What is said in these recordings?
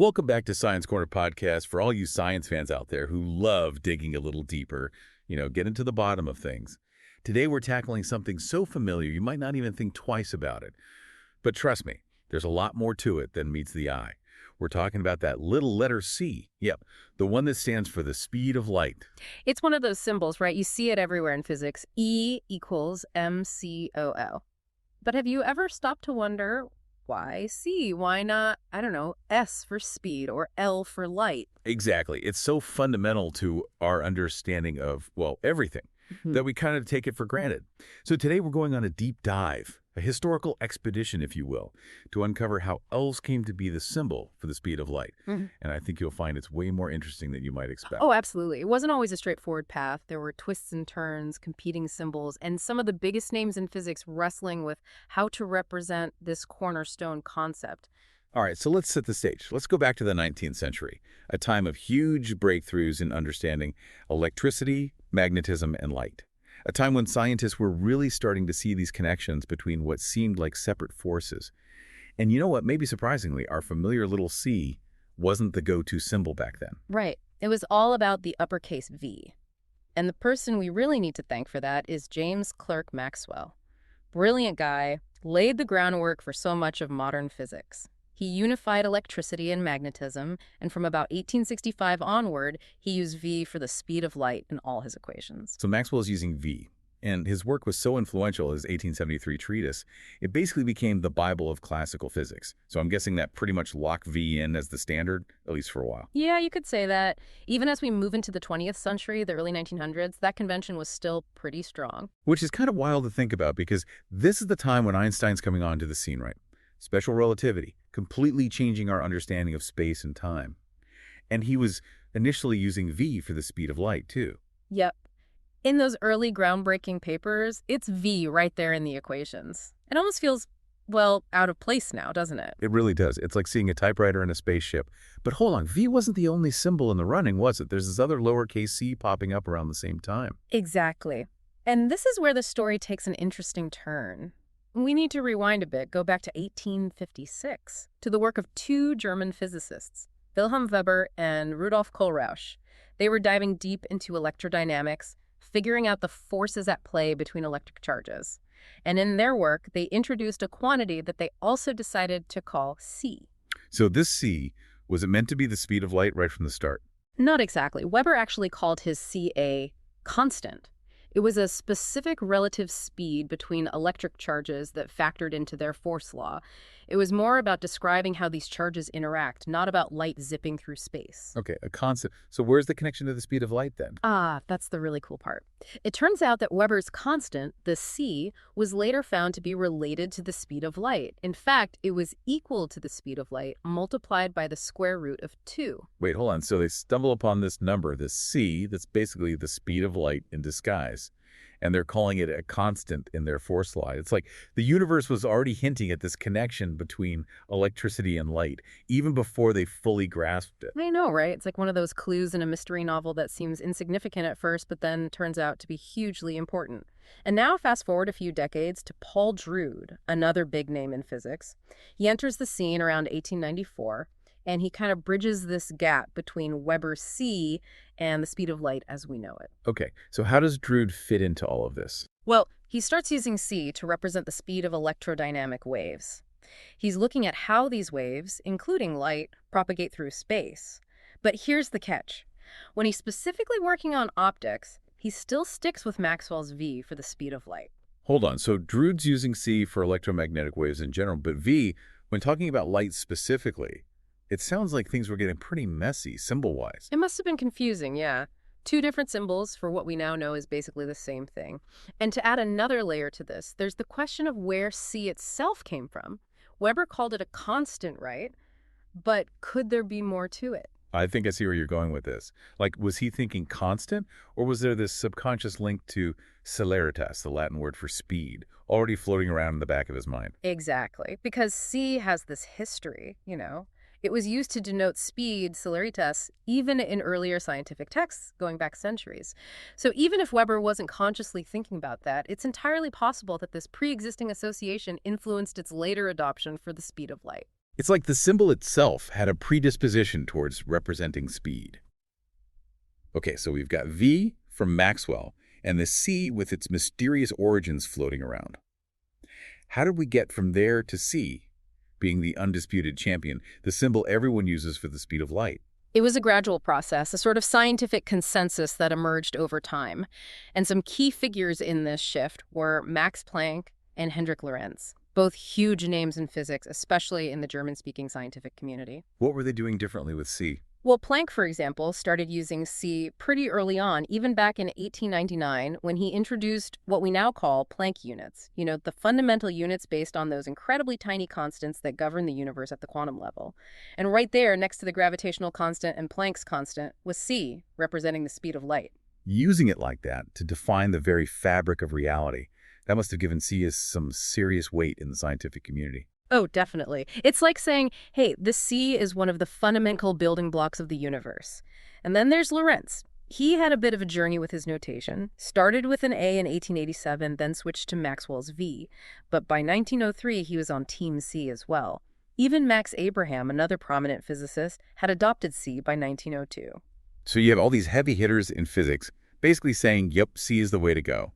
Welcome back to Science Corner Podcast for all you science fans out there who love digging a little deeper, getting to the bottom of things. Today we're tackling something so familiar you might not even think twice about it. But trust me, there's a lot more to it than meets the eye. We're talking about that little letter C. Yep, the one that stands for the speed of light. It's one of those symbols, right? You see it everywhere in physics. E equals mCOL. But have you ever stopped to wonder, why C? Why not, I don't know, S for speed or L for light? Exactly. It's so fundamental to our understanding of, everything, that we kind of take it for granted. So today we're going on a deep dive, a historical expedition, if you will, to uncover how L's came to be the symbol for the speed of light. And I think you'll find it's way more interesting than you might expect. Oh, absolutely. It wasn't always a straightforward path. There were twists and turns, competing symbols, and some of the biggest names in physics wrestling with how to represent this cornerstone concept. All right, so let's set the stage. Let's go back to the 19th century, a time of huge breakthroughs in understanding electricity, magnetism, and light. A time when scientists were really starting to see these connections between what seemed like separate forces. And you know what? Maybe surprisingly, our familiar little C wasn't the go-to symbol back then. Right. It was all about the uppercase V. And the person we really need to thank for that is James Clerk Maxwell. Brilliant guy, laid the groundwork for so much of modern physics. He unified electricity and magnetism, and from about 1865 onward, he used V for the speed of light in all his equations. So Maxwell is using V, and his work was so influential, his 1873 treatise, it basically became the Bible of classical physics. So I'm guessing that pretty much locked V in as the standard, at least for a while. Yeah, you could say that. Even as we move into the 20th century, the early 1900s, that convention was still pretty strong. Which is kind of wild to think about, because this is the time when Einstein's coming onto the scene, right? Special relativity, completely changing our understanding of space and time. And he was initially using V for the speed of light, too. Yep. In those early groundbreaking papers, it's V right there in the equations. It almost feels, out of place now, doesn't it? It really does. It's like seeing a typewriter in a spaceship. But hold on, V wasn't the only symbol in the running, was it? There's this other lowercase c popping up around the same time. Exactly. And this is where the story takes an interesting turn. We need to rewind a bit, go back to 1856, to the work of two German physicists, Wilhelm Weber and Rudolf Kohlrausch. They were diving deep into electrodynamics, figuring out the forces at play between electric charges. And in their work, they introduced a quantity that they also decided to call C. So this C, was it meant to be the speed of light right from the start? Not exactly. Weber actually called his C a constant. It was a specific relative speed between electric charges that factored into their force law. It was more about describing how these charges interact, not about light zipping through space. Okay, a constant. So where's the connection to the speed of light then? That's the really cool part. It turns out that Weber's constant, the C, was later found to be related to the speed of light. In fact, it was equal to the speed of light multiplied by the square root of 2. Wait, hold on. So they stumble upon this number, this C, that's basically the speed of light in disguise. And they're calling it a constant in their force law. It's like the universe was already hinting at this connection between electricity and light, even before they fully grasped it. I know, right? It's like one of those clues in a mystery novel that seems insignificant at first, but then turns out to be hugely important. And now fast forward a few decades to Paul Drude, another big name in physics. He enters the scene around 1894, and he kind of bridges this gap between Weber's C and the speed of light as we know it. Okay, so how does Drude fit into all of this? Well, he starts using C to represent the speed of electrodynamic waves. He's looking at how these waves, including light, propagate through space. But here's the catch. When he's specifically working on optics, he still sticks with Maxwell's V for the speed of light. Hold on, so Drude's using C for electromagnetic waves in general, but V, when talking about light specifically, it sounds like things were getting pretty messy, symbol-wise. It must have been confusing, yeah. Two different symbols for what we now know is basically the same thing. And to add another layer to this, there's the question of where C itself came from. Weber called it a constant, right? But could there be more to it? I think I see where you're going with this. Like, was he thinking constant, or was there this subconscious link to celeritas, the Latin word for speed, already floating around in the back of his mind? Exactly, because C has this history, It was used to denote speed, celeritas, even in earlier scientific texts going back centuries. So even if Weber wasn't consciously thinking about that, it's entirely possible that this pre-existing association influenced its later adoption for the speed of light. It's like the symbol itself had a predisposition towards representing speed. Okay, so we've got V from Maxwell and the C with its mysterious origins floating around. How did we get from there to C, being the undisputed champion, the symbol everyone uses for the speed of light? It was a gradual process, a sort of scientific consensus that emerged over time. And some key figures in this shift were Max Planck and Hendrik Lorentz, both huge names in physics, especially in the German-speaking scientific community. What were they doing differently with C? Well, Planck, for example, started using C pretty early on, even back in 1899, when he introduced what we now call Planck units. You know, the fundamental units based on those incredibly tiny constants that govern the universe at the quantum level. And right there, next to the gravitational constant and Planck's constant, was C, representing the speed of light. Using it like that to define the very fabric of reality, that must have given C some serious weight in the scientific community. Oh, definitely. It's like saying, hey, the C is one of the fundamental building blocks of the universe. And then there's Lorentz. He had a bit of a journey with his notation, started with an A in 1887, then switched to Maxwell's V. But by 1903, he was on Team C as well. Even Max Abraham, another prominent physicist, had adopted C by 1902. So you have all these heavy hitters in physics basically saying, yep, C is the way to go.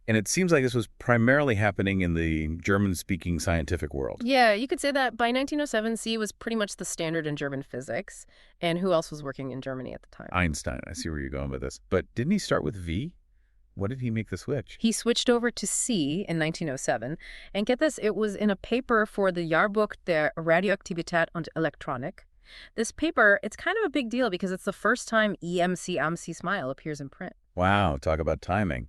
And it seems like this was primarily happening in the German-speaking scientific world. Yeah, you could say that by 1907, C was pretty much the standard in German physics. And who else was working in Germany at the time? Einstein, I see where you're going with this. But didn't he start with V? What did he make the switch? He switched over to C in 1907. And get this, it was in a paper for the Jahrbuch der Radioaktivität und Elektronik. This paper, it's kind of a big deal because it's the first time EMC AMC SMILE appears in print. Wow, talk about timing.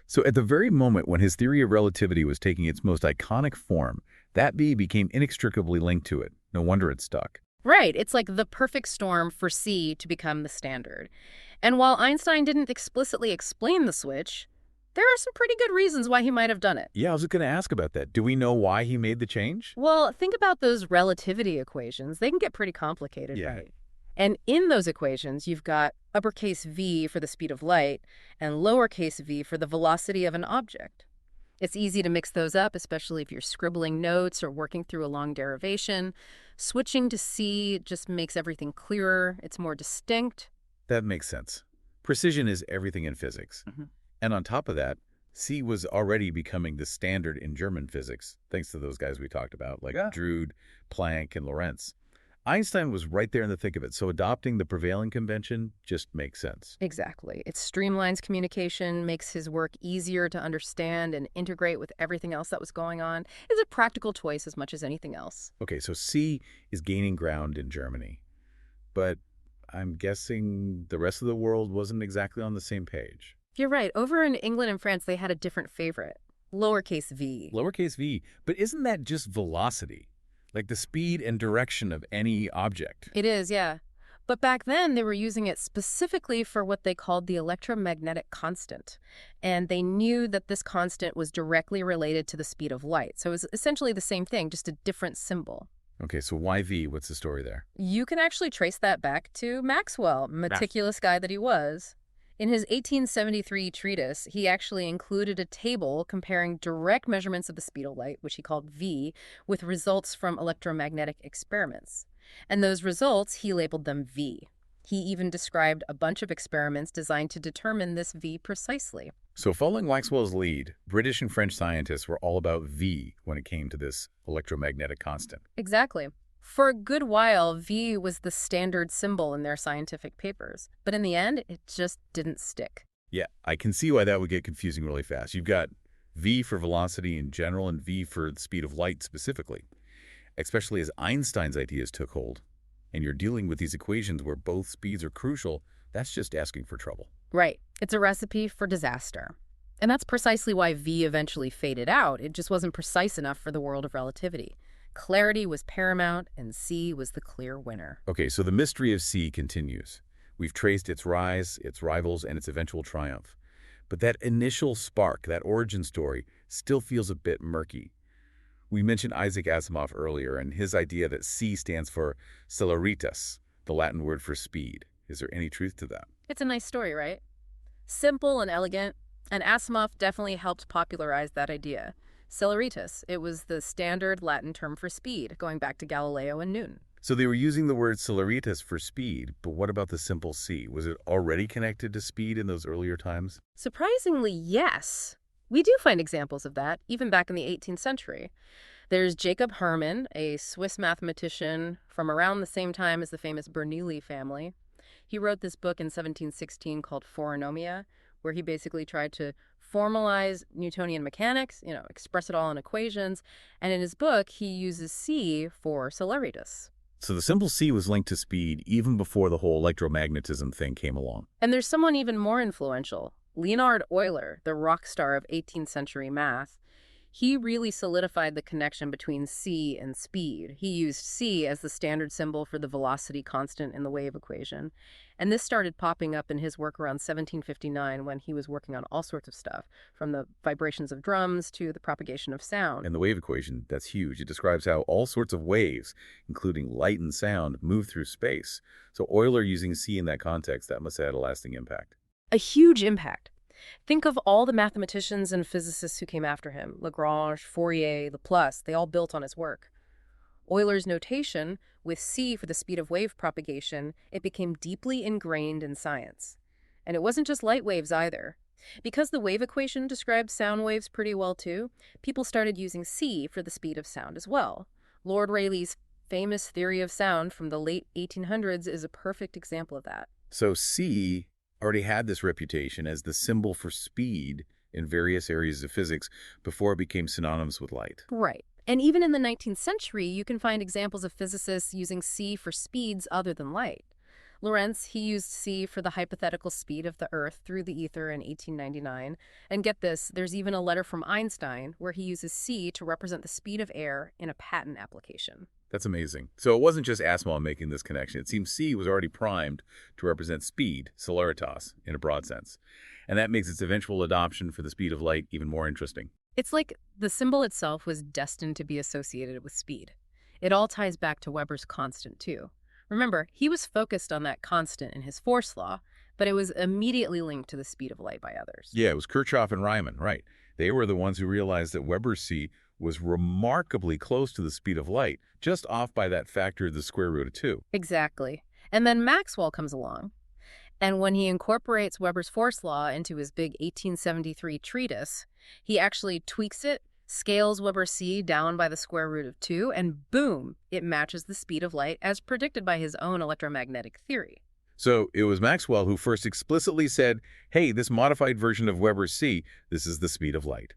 So at the very moment when his theory of relativity was taking its most iconic form, that B became inextricably linked to it. No wonder it stuck. Right, it's like the perfect storm for C to become the standard. And while Einstein didn't explicitly explain the switch, there are some pretty good reasons why he might have done it. Yeah, I was just going to ask about that. Do we know why he made the change? Well, think about those relativity equations. They can get pretty complicated, Yeah. right? And in those equations, you've got uppercase v for the speed of light and lowercase v for the velocity of an object. It's easy to mix those up, especially if you're scribbling notes or working through a long derivation. Switching to C just makes everything clearer. It's more distinct. That makes sense. Precision is everything in physics. And on top of that, C was already becoming the standard in German physics, thanks to those guys we talked about, like Drude, Planck, and Lorentz. Einstein was right there in the thick of it, so adopting the prevailing convention just makes sense. Exactly. It streamlines communication, makes his work easier to understand and integrate with everything else that was going on. It's a practical choice as much as anything else. Okay, so C is gaining ground in Germany. But I'm guessing the rest of the world wasn't exactly on the same page. You're right. Over in England and France, they had a different favorite, lowercase v. Lowercase v. But isn't that just velocity? Like the speed and direction of any object? It is, yeah. But back then, they were using it specifically for what they called the electromagnetic constant. And they knew that this constant was directly related to the speed of light. So it was essentially the same thing, just a different symbol. Okay, so why V? What's the story there? You can actually trace that back to Maxwell, meticulous guy that he was. In his 1873 treatise, he actually included a table comparing direct measurements of the speed of light, which he called V, with results from electromagnetic experiments. And those results, he labeled them V. He even described a bunch of experiments designed to determine this V precisely. So following Maxwell's lead, British and French scientists were all about V when it came to this electromagnetic constant. Exactly. For a good while, V was the standard symbol in their scientific papers. But in the end, it just didn't stick. Yeah, I can see why that would get confusing really fast. You've got V for velocity in general and V for the speed of light specifically, especially as Einstein's ideas took hold. And you're dealing with these equations where both speeds are crucial. That's just asking for trouble. Right. It's a recipe for disaster. And that's precisely why V eventually faded out. It just wasn't precise enough for the world of relativity. Clarity was paramount, and C was the clear winner. Okay, so the mystery of C continues. We've traced its rise, its rivals, and its eventual triumph. But that initial spark, that origin story, still feels a bit murky. We mentioned Isaac Asimov earlier and his idea that C stands for celeritas, the Latin word for speed. Is there any truth to that? It's a nice story, right? Simple and elegant, and Asimov definitely helped popularize that idea. Celeritas. It was the standard Latin term for speed, going back to Galileo and Newton. So they were using the word celeritas for speed, but what about the simple c? Was it already connected to speed in those earlier times? Surprisingly, yes. We do find examples of that, even back in the 18th century. There's Jacob Hermann, a Swiss mathematician from around the same time as the famous Bernoulli family. He wrote this book in 1716 called Phoronomia, where he basically tried to formalize Newtonian mechanics, express it all in equations. And in his book, he uses c for celeritas. So the simple c was linked to speed even before the whole electromagnetism thing came along. And there's someone even more influential, Leonhard Euler, the rock star of 18th century math. He really solidified the connection between c and speed. He used c as the standard symbol for the velocity constant in the wave equation. And this started popping up in his work around 1759 when he was working on all sorts of stuff, from the vibrations of drums to the propagation of sound. And the wave equation, that's huge. It describes how all sorts of waves, including light and sound, move through space. So Euler using c in that context, that must have had a lasting impact. A huge impact. Think of all the mathematicians and physicists who came after him. Lagrange, Fourier, Laplace, they all built on his work. Euler's notation, with c for the speed of wave propagation, it became deeply ingrained in science. And it wasn't just light waves either. Because the wave equation described sound waves pretty well too, people started using c for the speed of sound as well. Lord Rayleigh's famous theory of sound from the late 1800s is a perfect example of that. So c already had this reputation as the symbol for speed in various areas of physics before it became synonymous with light. Right. And even in the 19th century, you can find examples of physicists using c for speeds other than light. Lorentz, he used c for the hypothetical speed of the Earth through the ether in 1899. And get this, there's even a letter from Einstein where he uses c to represent the speed of air in a patent application. That's amazing. So it wasn't just Asimov making this connection. It seems c was already primed to represent speed, celeritas, in a broad sense. And that makes its eventual adoption for the speed of light even more interesting. It's like the symbol itself was destined to be associated with speed. It all ties back to Weber's constant, too. Remember, he was focused on that constant in his force law, but it was immediately linked to the speed of light by others. Yeah, it was Kirchhoff and Riemann, right. They were the ones who realized that Weber's c was remarkably close to the speed of light, just off by that factor of the square root of 2. Exactly. And then Maxwell comes along. And when he incorporates Weber's force law into his big 1873 treatise, he actually tweaks it, scales Weber's c down by the square root of 2, and boom, it matches the speed of light as predicted by his own electromagnetic theory. So it was Maxwell who first explicitly said, hey, this modified version of Weber's c, this is the speed of light.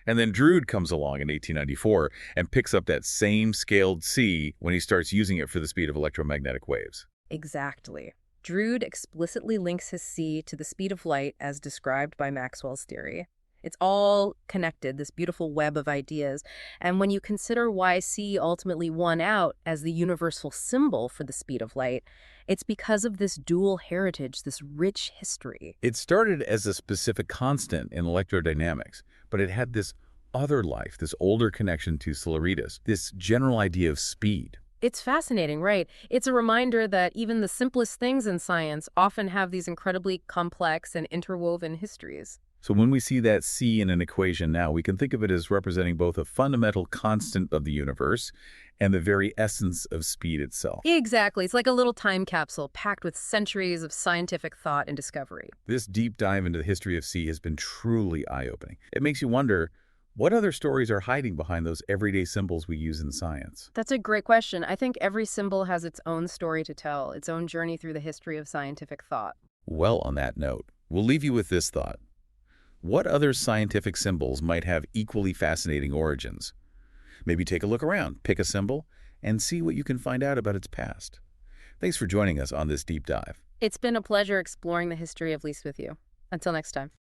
And then Drude comes along in 1894 and picks up that same scaled c when he starts using it for the speed of electromagnetic waves. Exactly. Drude explicitly links his c to the speed of light as described by Maxwell's theory. It's all connected, this beautiful web of ideas. And when you consider why c ultimately won out as the universal symbol for the speed of light, it's because of this dual heritage, this rich history. It started as a specific constant in electrodynamics, but it had this other life, this older connection to celeritas, this general idea of speed. It's fascinating, right? It's a reminder that even the simplest things in science often have these incredibly complex and interwoven histories. So when we see that c in an equation now, we can think of it as representing both a fundamental constant of the universe and the very essence of speed itself. Exactly. It's like a little time capsule packed with centuries of scientific thought and discovery. This deep dive into the history of c has been truly eye-opening. It makes you wonder, what other stories are hiding behind those everyday symbols we use in science? That's a great question. I think every symbol has its own story to tell, its own journey through the history of scientific thought. Well, on that note, we'll leave you with this thought. What other scientific symbols might have equally fascinating origins? Maybe take a look around, pick a symbol, and see what you can find out about its past. Thanks for joining us on this deep dive. It's been a pleasure exploring the history of Liszt with you. Until next time.